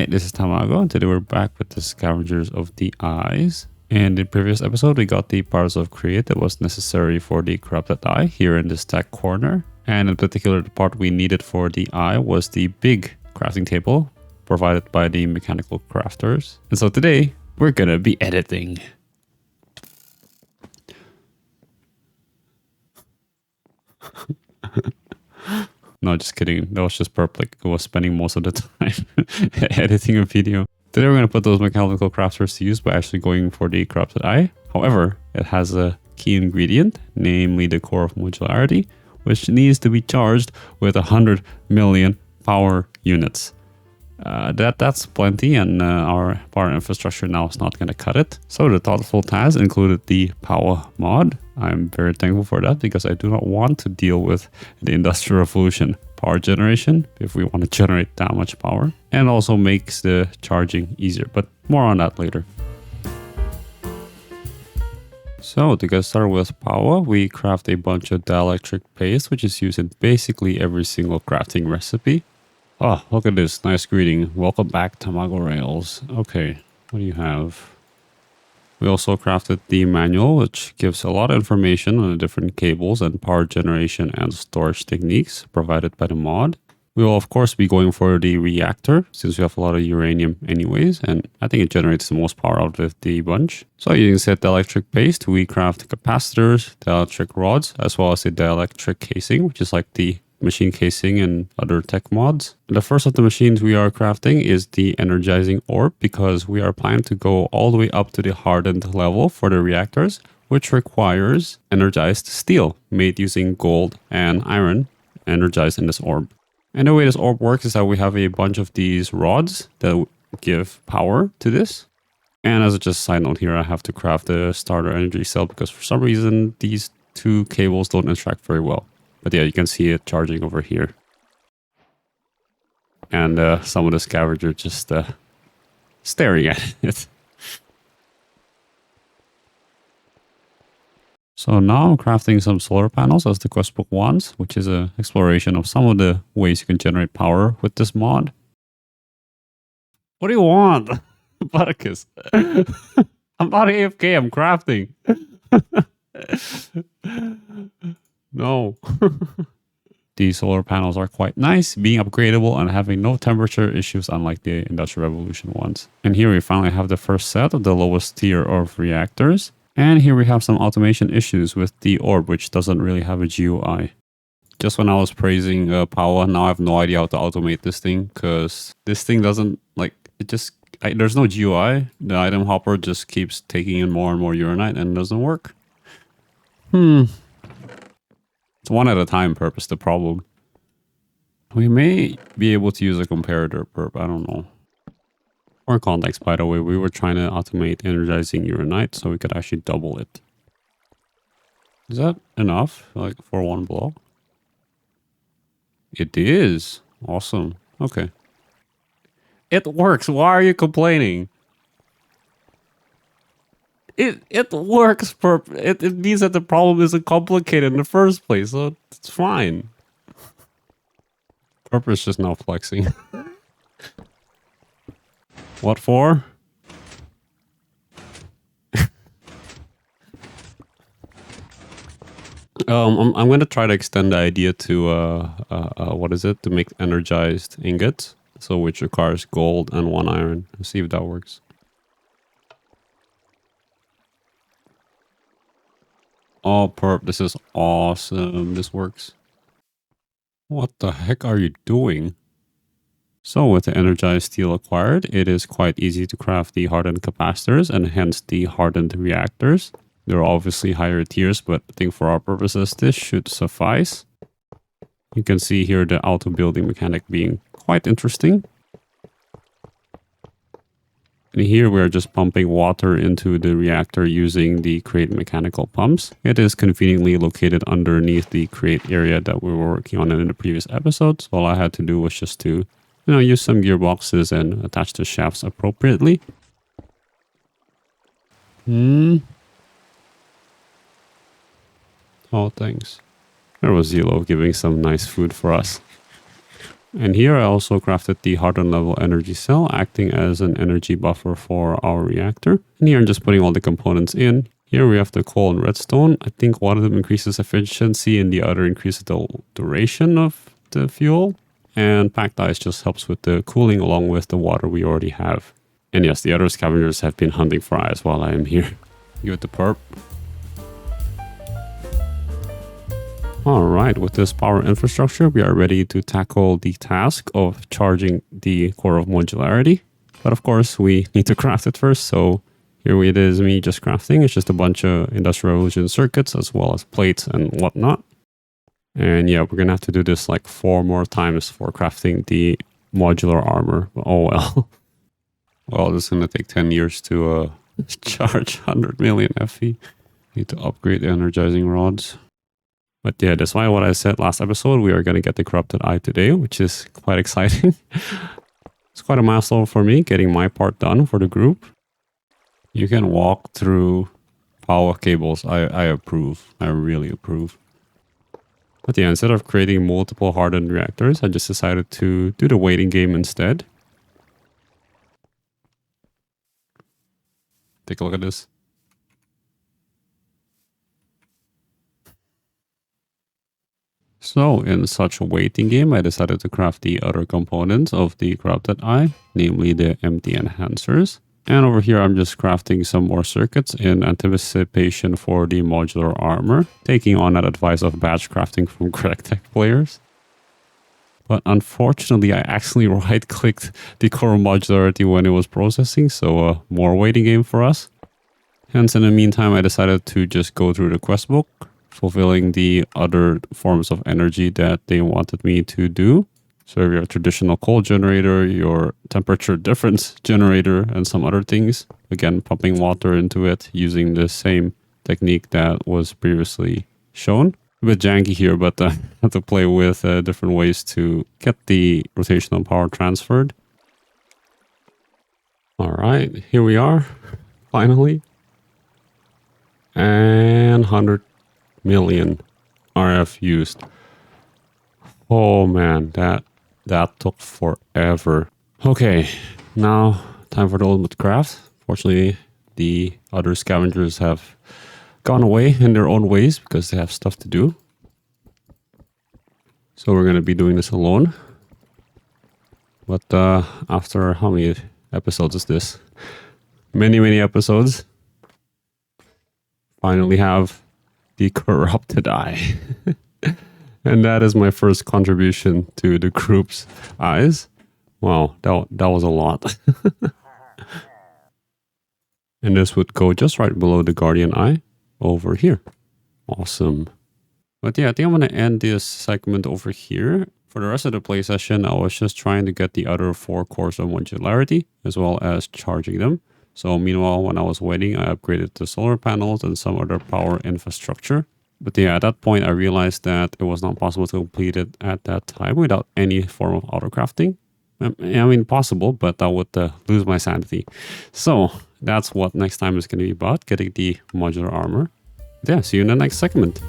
Alright, this is Tamago, and today we're back with the Scavengers of the Eyes. In the previous episode, we got the parts of Create that was necessary for the Corrupted Eye here in the stack corner. And in particular, the part we needed for the eye was the big crafting table provided by the mechanical crafters. And so today, we're gonna be editing. No, just kidding. That was just Perp. Like, I was spending most of the time editing a video. Today, we're going to put those mechanical crafters to use by actually going for the Corrupted Eye. However, it has a key ingredient, namely the Core of Modularity, which needs to be charged with 100 million power units. That's plenty, and our power infrastructure now is not going to cut it. So the thoughtful task included the Powah mod. I'm very thankful for that because I do not want to deal with the Industrial Revolution power generation if we want to generate that much power, and also makes the charging easier, but more on that later. So to get started with Powah, we craft a bunch of dielectric paste, which is used in basically every single crafting recipe. Oh, look at this. Nice greeting. Welcome back, Tamago Rails. Okay, what do you have? We also crafted the manual, which gives a lot of information on the different cables and power generation and storage techniques provided by the mod. We will, of course, be going for the reactor, since we have a lot of uranium anyways, and I think it generates the most power out of the bunch. So using said dielectric paste, we craft capacitors, dielectric rods, as well as the dielectric casing, which is like the machine casing and other tech mods. The first of the machines we are crafting is the Energizing Orb, because we are planning to go all the way up to the hardened level for the reactors, which requires Energized Steel made using gold and iron energized in this orb. And the way this orb works is that we have a bunch of these rods that give power to this. And as a just side note here, I have to craft the starter energy cell because for some reason these two cables don't interact very well. But yeah, you can see it charging over here. And some of the Scavengers just staring at it. So now I'm crafting some solar panels as the quest book wants, which is an exploration of some of the ways you can generate power with this mod. What do you want? Butterkiss. I'm not AFK, I'm crafting. No. These solar panels are quite nice, being upgradable and having no temperature issues unlike the Industrial Revolution ones. And here we finally have the first set of the lowest tier of reactors. And here we have some automation issues with the orb, which doesn't really have a GUI. Just when I was praising Powah, now I have no idea how to automate this thing, because this thing doesn't, like, it just, there's no GUI. The item hopper just keeps taking in more and more uranite and it doesn't work. It's one at a time purpose, the problem. We may be able to use a comparator perp, I don't know. For context, by the way, we were trying to automate energizing uranite so we could actually double it. Is that enough, like, for one block? It is. Awesome. Okay. It works. Why are you complaining? It works. It means that the problem isn't complicated in the first place, so it's fine. Perp is just now flexing. What for? I'm going to try to extend the idea to what is it? To make energized ingots, so which requires gold and 1 iron. Let's see if that works. Oh, perp, this is awesome. This works. What the heck are you doing? So with the Energized Steel acquired, it is quite easy to craft the hardened capacitors and hence the hardened reactors. There are obviously higher tiers, but I think for our purposes, this should suffice. You can see here the auto building mechanic being quite interesting. And here we're just pumping water into the reactor using the crate mechanical pumps. It is conveniently located underneath the crate area that we were working on in the previous episodes. All I had to do was just to, use some gearboxes and attach the shafts appropriately. Oh, thanks. There was Zelo giving some nice food for us. And here I also crafted the hardened level energy cell, acting as an energy buffer for our reactor. And here I'm just putting all the components in. Here we have the coal and redstone. I think one of them increases efficiency and the other increases the duration of the fuel. And packed ice just helps with the cooling along with the water we already have. And yes, the other scavengers have been hunting for ice while I am here. Give it the perp. Alright, with this power infrastructure, we are ready to tackle the task of charging the Core of Modularity. But of course, we need to craft it first, so here it is me just crafting. It's just a bunch of Industrial Revolution circuits as well as plates and whatnot. And yeah, we're gonna have to do this like 4 more times for crafting the modular armor. Oh well. Well, this is gonna take 10 years to charge 100 million FE. Need to upgrade the Energizing Rods. But yeah, despite what I said last episode, we are going to get the Corrupted Eye today, which is quite exciting. It's quite a milestone for me, getting my part done for the group. You can walk through Powah cables. I approve. I really approve. But yeah, instead of creating multiple hardened reactors, I just decided to do the waiting game instead. Take a look at this. So in such a waiting game, I decided to craft the other components of the Corrupted Eye, namely the empty enhancers. And over here, I'm just crafting some more circuits in anticipation for the modular armor, taking on that advice of batch crafting from Tech players. But unfortunately, I accidentally right-clicked the Core of Modularity when it was processing, so more waiting game for us. Hence, in the meantime, I decided to just go through the quest book, fulfilling the other forms of energy that they wanted me to do. So your traditional coal generator, your temperature difference generator, and some other things. Again, pumping water into it using the same technique that was previously shown. A bit janky here, but I have to play with different ways to get the rotational power transferred. All right, here we are, finally. And 100 million RF used. Oh man, that took forever. Okay, now time for the ultimate craft. Fortunately, the other scavengers have gone away in their own ways because they have stuff to do. So we're going to be doing this alone. But after how many episodes is this? Many episodes. Finally have the Corrupted Eye. And that is my first contribution to the group's eyes. Wow, that was a lot. And this would go just right below the Guardian Eye over here. Awesome. But yeah, I think I'm going to end this segment over here. For the rest of the play session, I was just trying to get the other 4 cores of modularity, as well as charging them. So meanwhile, when I was waiting, I upgraded the solar panels and some other power infrastructure. But yeah, at that point, I realized that it was not possible to complete it at that time without any form of autocrafting. I mean, possible, but I would lose my sanity. So that's what next time is going to be about, getting the modular armor. Yeah, see you in the next segment.